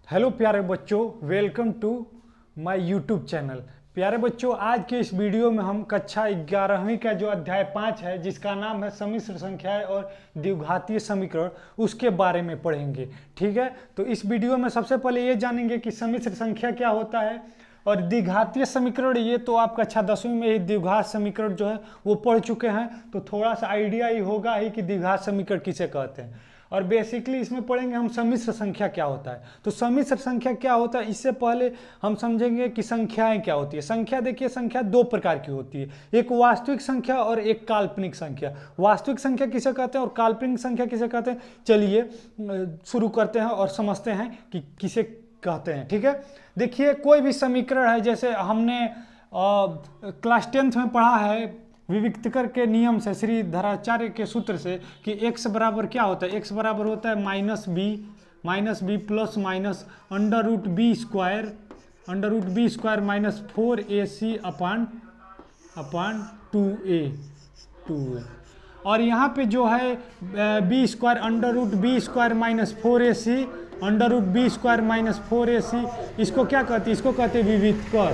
Hello प्यारे बच्चों, welcome to my YouTube channel. प्यारे बच्चों, आज के इस वीडियो में हम कक्षा 11वीं का जो अध्याय 5 है, जिसका नाम है सम्मिश्र संख्याएं और द्विघातीय समीकरण, उसके बारे में पढ़ेंगे। ठीक है, तो इस वीडियो में सबसे पहले ये जानेंगे कि सम्मिश्र संख्या क्या होता है और द्विघातीय समीकरण। ये तो आप कक्षा 10वीं में ही द्विघात समीकरण जो है वो पढ़ चुके हैं, तो थोड़ा सा आइडिया ही होगा ही कि द्विघात समीकरण किसे कहते हैं। और बेसिकली इसमें पढ़ेंगे हम सम्मिश्र संख्या क्या होता है। तो सम्मिश्र संख्या क्या होता है, इससे पहले हम समझेंगे कि संख्याएं क्या होती है। संख्या देखिए, संख्या दो प्रकार की होती है, एक वास्तविक संख्या और एक काल्पनिक संख्या। वास्तविक संख्या किसे कहते हैं और काल्पनिक संख्या किसे कहते हैं, चलिए शुरू करते हैं और समझते हैं कि किसे कहते हैं। ठीक है, देखिए कोई भी समीकरण है, जैसे हमने क्लास 10th में पढ़ा है विविक्तकर के नियम से, श्री धराचार्य के सूत्र से, कि x बराबर क्या होता है। x बराबर होता है minus B plus minus under root B square minus 4ac upon 2a। और यहाँ पे जो है B square under root B square minus 4ac under root B square minus 4ac, इसको क्या कहते हैं, इसको कहते हैं विविक्तकर।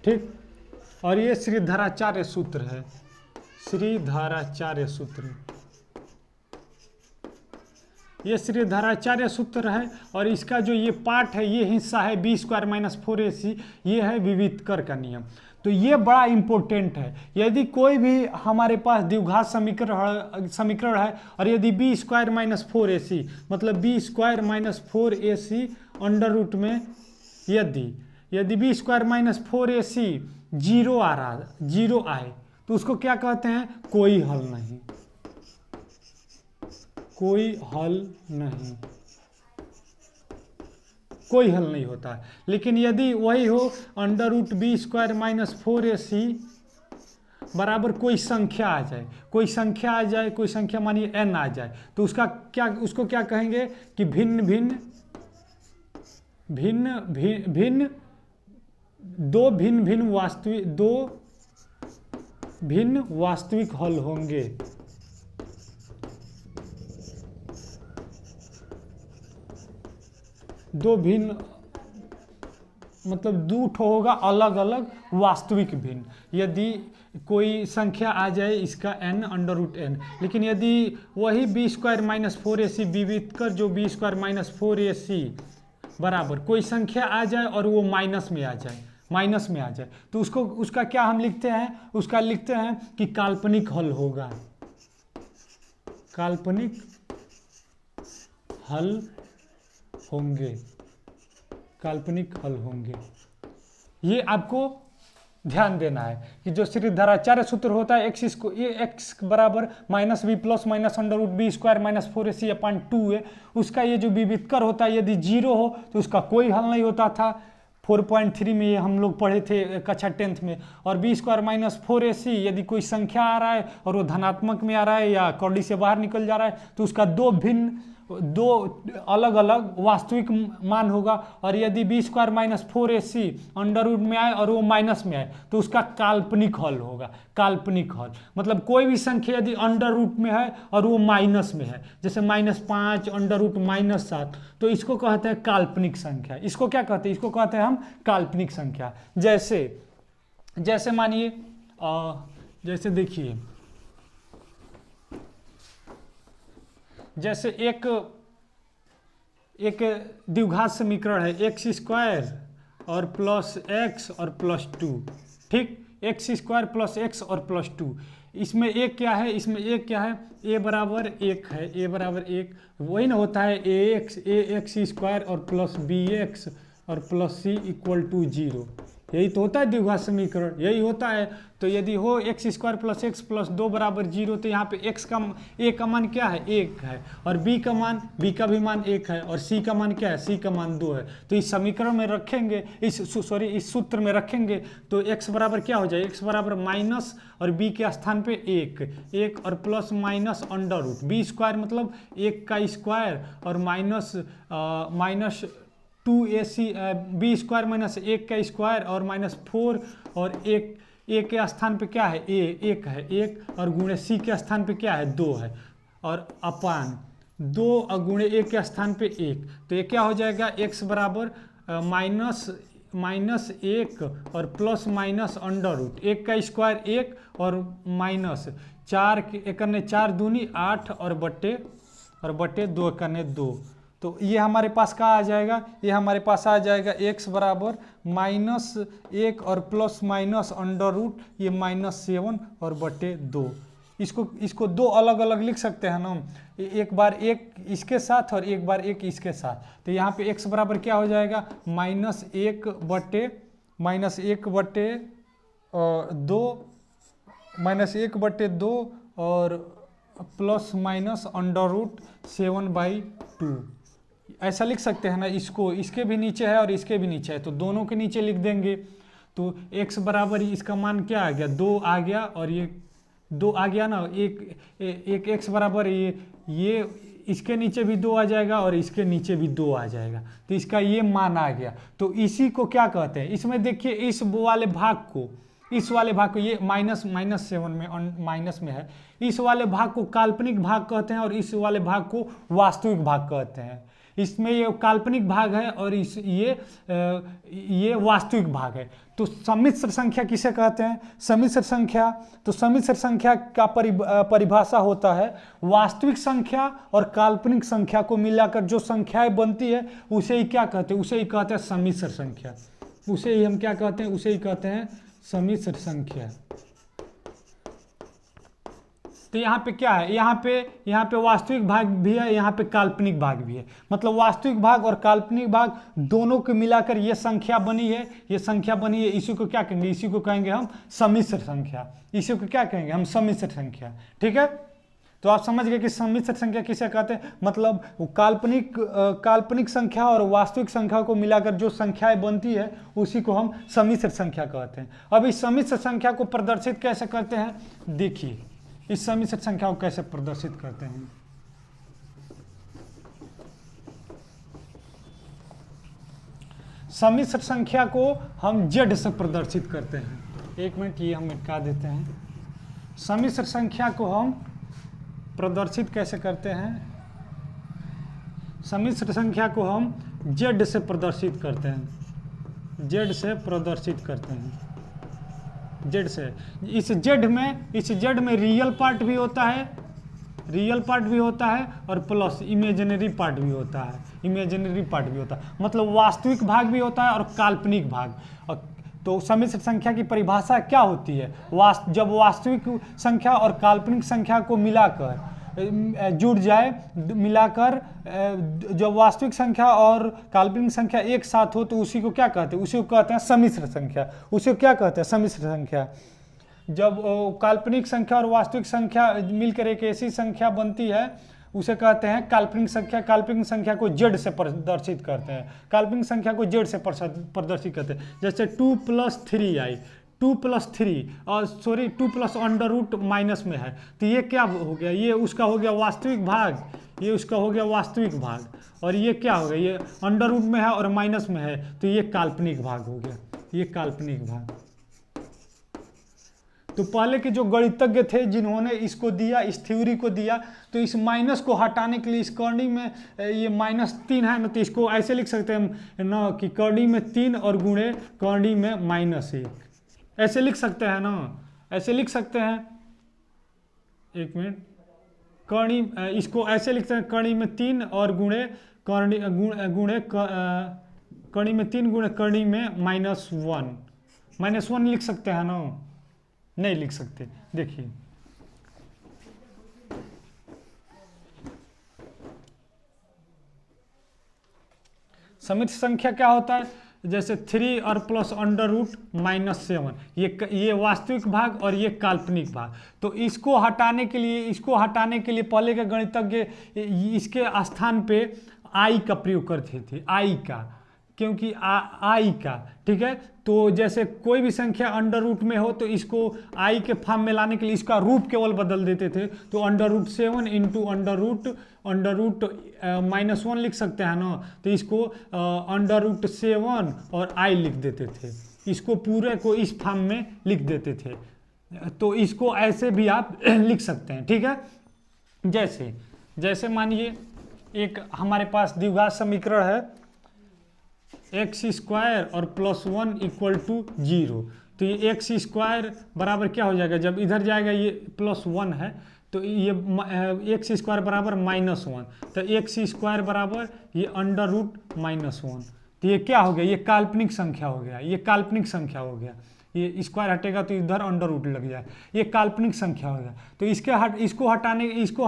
ठीक, और ये श्रीधराचार्य सूत्र है, श्रीधराचार्य सूत्र, ये श्रीधराचार्य सूत्र है। और इसका जो ये पार्ट है, ये हिस्सा है बी स्क्वायर माइनस 4ac, ये है विविक्तकर का नियम। तो ये बड़ा इंपॉर्टेंट है। यदि कोई भी हमारे पास द्विघात समीकरण है और यदि बी स्क्वायर माइनस 4ac मतलब B square minus 4ac under root में यदि B square minus 4ac zero आए, तो उसको क्या कहते हैं, कोई हल नहीं, कोई हल नहीं होता है। लेकिन यदि वही हो under root B square minus 4ac बराबर कोई संख्या आ जाए, कोई संख्या मानिए n आ जाए, तो उसको क्या कहेंगे कि दो भिन्न वास्तविक हल होंगे। दो भिन्न मतलब दो ठो होगा अलग अलग वास्तविक भिन्न। यदि कोई संख्या आ जाए इसका n अंडर रूट n, लेकिन यदि वही बी स्क्वायर माइनस 4ac विविक्तकर जो बी स्क्वायर माइनस 4ac बराबर कोई संख्या आ जाए और वो माइनस में आ जाए, तो उसका क्या हम लिखते हैं, उसका लिखते हैं कि काल्पनिक हल होगा, काल्पनिक हल होंगे। ये आपको ध्यान देना है कि जो श्रीधराचार्य सूत्र होता है x बराबर minus B plus minus under root B square minus 4ac upon 2a, उसका ये जो विविक्तकर होता है यदि जीरो हो तो उसका कोई हल नहीं होता था। 4.3 में ये हम लोग पढ़े थे कक्षा 10th में। और बी स्क्वायर माइनस 4ac यदि कोई संख्या आ रहा है और वो धनात्मक में आ रहा है या कौड़ी से बाहर निकल जा रहा है, तो उसका दो अलग अलग वास्तविक मान होगा। और यदि B square minus 4ac under root में आए और वो माइनस में आए, तो उसका काल्पनिक हल होगा। काल्पनिक हल मतलब कोई भी संख्या यदि अंडर रूट में है और वो माइनस में है, जैसे -5 अंडर रूट -7, तो इसको कहते हैं काल्पनिक संख्या। इसको क्या कहते हैं, इसको कहते हैं हम काल्पनिक संख्या। जैसे मानिए, जैसे देखिए, जैसे एक द्विघात समीकरण है x स्क्वायर और प्लस x और प्लस 2। ठीक, x स्क्वायर प्लस x और प्लस 2, इसमें एक क्या है, a बराबर 1 है, a बराबर 1 वही ना होता है ax स्क्वायर और प्लस bx और प्लस c इक्वल टू 0। यही तो होता है द्विघात समीकरण, यही होता है। तो यदि हो x square plus x plus 2 बराबर 0, तो यहाँ पे a का मान क्या है, 1 है, और b का भी मान 1 है, और c का मान क्या है, c का मान 2 है। तो इस समीकरण में रखेंगे, इस सूत्र में रखेंगे, तो x बराबर क्या हो जाए, x बराबर माइनस और b के स्थान पे 1 और plus minus under root B square मतलब 1 का स्क्वायर और minus 2ac B square minus 1 का स्क्वायर और -4 और 1 ए के स्थान पे क्या है, ए एक है, एक, और गुणे सी के स्थान पे क्या है, 2 है, और अपान 2 गुणे ए के स्थान पे 1, तो ये क्या हो जाएगा, x बराबर माइनस 1 और प्लस माइनस अंडर रूट 1 का स्क्वायर 1 और माइनस 4 करने 4 दूनी 8 और बट्टे 2 करने 2, तो ये हमारे पास क्या आ जाएगा, ये हमारे पास आ जाएगा x बराबर -1 और प्लस माइनस अंडर रूट ये -7 और बट्टे 2। इसको 2 अलग अलग लिख सकते हैं ना, एक बार एक इसके साथ और एक बार एक इसके साथ, तो यहाँ पे x बराबर क्या हो जाएगा, -1 बट्टे 2 और प्लस माइनस अंडर रूट 7/2, ऐसा लिख सकते हैं ना। इसको इसके भी नीचे है और इसके भी नीचे है, तो दोनों के नीचे लिख देंगे, तो x बराबर इसका मान क्या आ गया, 2 आ गया, और ये 2 आ गया ना, एक x बराबर ये इसके नीचे भी 2 आ जाएगा और इसके नीचे भी 2 आ जाएगा, तो इसका ये मान आ गया। तो इसी को क्या कहते हैं, इसमें देखिए इस वाले भाग को ये -7 में माइनस में है, इस वाले भाग को काल्पनिक भाग कहते हैं और इस वाले भाग को वास्तविक भाग कहते हैं। इसमें ये काल्पनिक भाग है और ये वास्तविक भाग है। तो सम्मिश्र संख्या किसे कहते हैं, सम्मिश्र संख्या का परिभाषा होता है वास्तविक संख्या और काल्पनिक संख्या को मिलाकर जो संख्याएं बनती है उसे ही क्या कहते हैं, उसे ही कहते हैं सम्मिश्र संख्या, उसे ही हम क्या कहते हैं, उसे ही कहते हैं सम्मिश्र संख्या। तो यहाँ पे क्या है, यहाँ पे वास्तविक भाग भी है, यहाँ पे काल्पनिक भाग भी है, मतलब वास्तविक भाग और काल्पनिक भाग दोनों को मिलाकर ये संख्या बनी है, इसी को क्या कहेंगे, इसी को कहेंगे हम सम्मिश्र संख्या, इसी को क्या कहेंगे हम सम्मिश्र संख्या। ठीक है, तो आप समझ गए कि सम्मिश्र संख्या किसे कहते हैं, मतलब काल्पनिक संख्या और वास्तविक संख्या को मिलाकर जो संख्याएं बनती है उसी को हम सम्मिश्र संख्या कहते हैं। अब इस सम्मिश्र संख्या को प्रदर्शित कैसे करते हैं, देखिए इस सम्मिश्र संख्या को कैसे प्रदर्शित करते हैं। सम्मिश्र संख्या को हम z से प्रदर्शित करते हैं, एक मिनट ये हम मिटा देते हैं। सम्मिश्र संख्या को हम प्रदर्शित कैसे करते हैं, सम्मिश्र संख्या को हम z से प्रदर्शित करते हैं, z से प्रदर्शित करते हैं, z से। इस z में रियल पार्ट भी होता है, और प्लस इमेजिनरी पार्ट भी होता है, मतलब वास्तविक भाग भी होता है और काल्पनिक भाग। तो सम्मिश्र संख्या की परिभाषा क्या होती है, जब वास्तविक संख्या और काल्पनिक संख्या को मिलाकर जुड़ जाए, जब वास्तविक संख्या और काल्पनिक संख्या एक साथ हो तो उसी को क्या कहते हैं, उसी को कहते हैं सम्मिश्र संख्या। उसे क्या कहते हैं, सम्मिश्र संख्या। जब काल्पनिक संख्या और वास्तविक संख्या मिलकर एक ऐसी संख्या बनती है उसे कहते हैं काल्पनिक संख्या। काल्पनिक संख्या को z से प्रदर्शित करते हैं, काल्पनिक संख्या को z से प्रदर्शित करते हैं। जैसे 2 + 3i, 2 + 3 और 2 प्लस अंडर रूट माइनस में है, तो ये क्या हो गया, ये उसका हो गया वास्तविक भाग, और ये क्या हो गया, ये अंडर रूट में है और माइनस में है, तो ये काल्पनिक भाग हो गया, ये काल्पनिक भाग। तो पहले के जो गणितज्ञ थे जिन्होंने इसको दिया, इस थ्योरी को दिया, तो इस माइनस को हटाने के लिए इस कर्णी में ये -3 है ना, तो इसको ऐसे लिख सकते हैं ना कि कर्णी में 3 और गुणे कर्णी में -1, ऐसे लिख सकते हैं ना, ऐसे लिख सकते हैं। एक मिनट, कर्णी इसको ऐसे लिखते हैं, कर्णी में 3 और गुणे कर्णी में 3 गुणे कर्णी में -1 लिख सकते हैं ना, नहीं लिख सकते। देखिए सम्मिश्र संख्या क्या होता है, जैसे 3 और प्लस अंडर रूट -7, ये वास्तविक भाग और ये काल्पनिक भाग। तो इसको हटाने के लिए पहले के गणितज्ञ इसके स्थान पे आई का प्रयोग करते थे, आई का, क्योंकि आई का, ठीक है। तो जैसे कोई भी संख्या अंडर रूट में हो तो इसको आई के फॉर्म में लाने के लिए इसका रूप केवल बदल देते थे, तो √7 इंटू अंडर रूट -1 लिख सकते हैं ना, तो इसको √7 और आई लिख देते थे, इसको पूरे को इस फॉर्म में लिख देते थे। तो इसको ऐसे भी आप लिख सकते हैं, ठीक है। जैसे मानिए एक हमारे पास द्विघात समीकरण है एक्स स्क्वायर और +1 = 0। तो ये एक्स स्क्वायर बराबर क्या हो जाएगा, जब इधर जाएगा ये +1 है तो ये एक्स स्क्वायर बराबर -1, तो एक्स स्क्वायर बराबर ये √-1। तो ये क्या हो गया, ये काल्पनिक संख्या हो गया, ये काल्पनिक संख्या हो गया। ये स्क्वायर हटेगा तो इधर √ लग जाए, ये काल्पनिक संख्या हो गया। तो इसको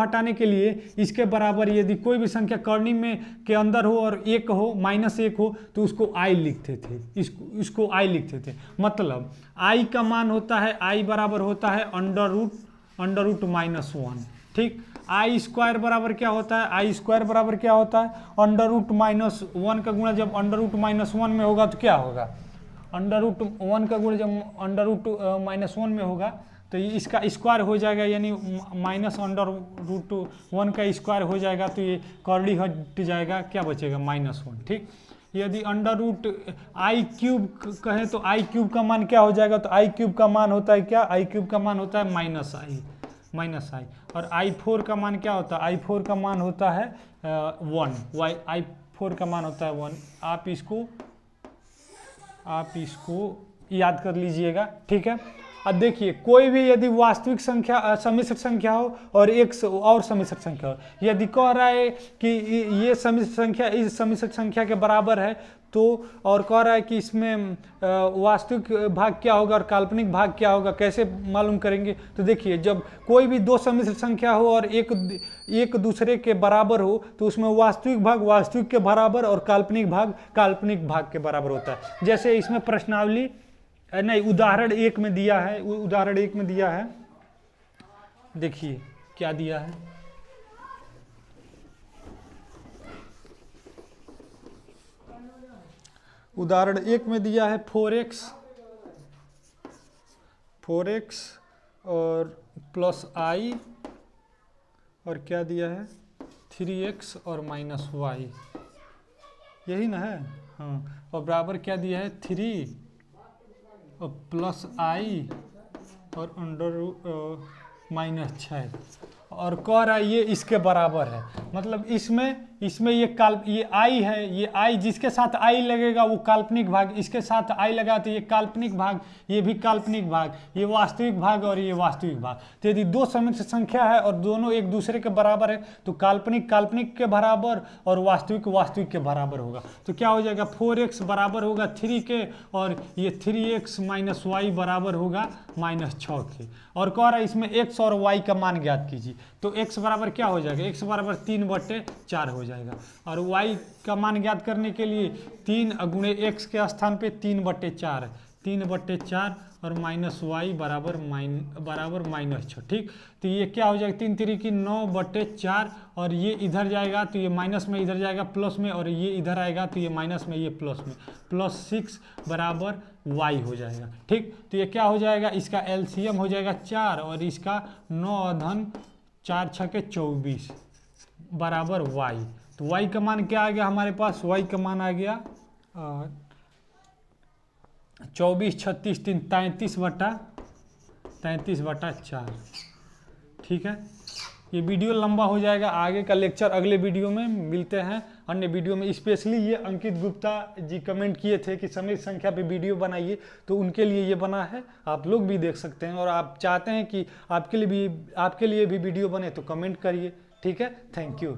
हटाने के लिए इसके बराबर यदि कोई भी संख्या कर्णी में के अंदर हो और 1 हो, -1 हो, तो उसको i लिखते थे, इसको i लिखते थे। मतलब i का मान होता है, i बराबर होता है √-1, ठीक। आई स्क्वायर बराबर क्या होता है, आई स्क्वायर बराबर क्या होता है, √-1 का गुणा जब √-1 में होगा तो क्या होगा, √1 का गुणा जब √-1 में होगा तो ये इसका स्क्वायर हो जाएगा, यानी -√1 का स्क्वायर हो जाएगा, तो ये कर्ली हट जाएगा, क्या बचेगा, -1, ठीक। यदि √i³ कहें तो i³ का मान क्या हो जाएगा, तो i³ का मान होता है क्या, i³ का मान होता है -i, और i4 का मान क्या होता है, i4 का मान होता है 1, i4 का मान होता है 1। आप इसको याद कर लीजिएगा, ठीक है। अब देखिए कोई भी यदि वास्तविक संख्या समिश्र संख्या हो और एक और समिश्र संख्या हो, यदि कह रहा है कि ये समिश्र संख्या इस समिश्र संख्या के बराबर है, तो और कह रहा है कि इसमें वास्तविक भाग क्या होगा और काल्पनिक भाग क्या होगा, कैसे मालूम करेंगे। तो देखिए जब कोई भी दो समिश्र संख्या हो और एक दूसरे के बराबर हो, तो उसमें वास्तविक भाग वास्तविक के बराबर और काल्पनिक भाग काल्पनिक भाग के बराबर होता है। जैसे इसमें प्रश्नावली नहीं, उदाहरण 1 में दिया है, उदाहरण 1 में दिया है, देखिए क्या दिया है, उदाहरण 1 में दिया है 4x और +i, और क्या दिया है 3x और -y, यही ना है, हाँ। और बराबर क्या दिया है 3 और +i और -6, और कह रहा है ये इसके बराबर है। मतलब इसमें ये i है, ये i जिसके साथ i लगेगा वो काल्पनिक भाग, इसके साथ i लगा तो ये काल्पनिक भाग, ये भी काल्पनिक भाग, ये वास्तविक भाग और ये वास्तविक भाग। तो यदि दो समिश्र संख्या है और दोनों एक दूसरे के बराबर है, तो काल्पनिक काल्पनिक के बराबर और वास्तविक वास्तविक के बराबर होगा। तो क्या हो जाएगा, 4x बराबर होगा 3 के, और ये 3x - y बराबर होगा -6 के। और कह रहा है इसमें x और y का मान ज्ञात कीजिए। तो x बराबर क्या हो जाएगा, x बराबर 3/4 हो जाएगा, और y का मान ज्ञात करने के लिए 3 गुणे x के स्थान पे 3/4 और -y बराबर -6, ठीक। तो ये क्या हो जाएगा, 3 3 की 9/4, और ये इधर जाएगा तो ये माइनस में इधर जाएगा प्लस में, और ये इधर आएगा तो ये माइनस में ये प्लस में, +6 बराबर y हो जाएगा, ठीक। तो ये क्या हो जाएगा, इसका LCM हो जाएगा 4, और इसका 9 धन 4 6 24 बराबर y। तो y का मान क्या आ गया हमारे पास, y का मान आ गया 24 36 3 33/4, ठीक है। ये वीडियो लंबा हो जाएगा, आगे का लेक्चर अगले वीडियो में मिलते हैं अन्य वीडियो में। स्पेशली ये अंकित गुप्ता जी कमेंट किए थे कि समिश्र संख्या पे वीडियो बनाइए, तो उनके लिए ये बना है, आप लोग भी देख सकते हैं। और आप चाहते हैं कि आपके लिए भी वीडियो बने तो कमेंट करिए, ठीक है। Thank you.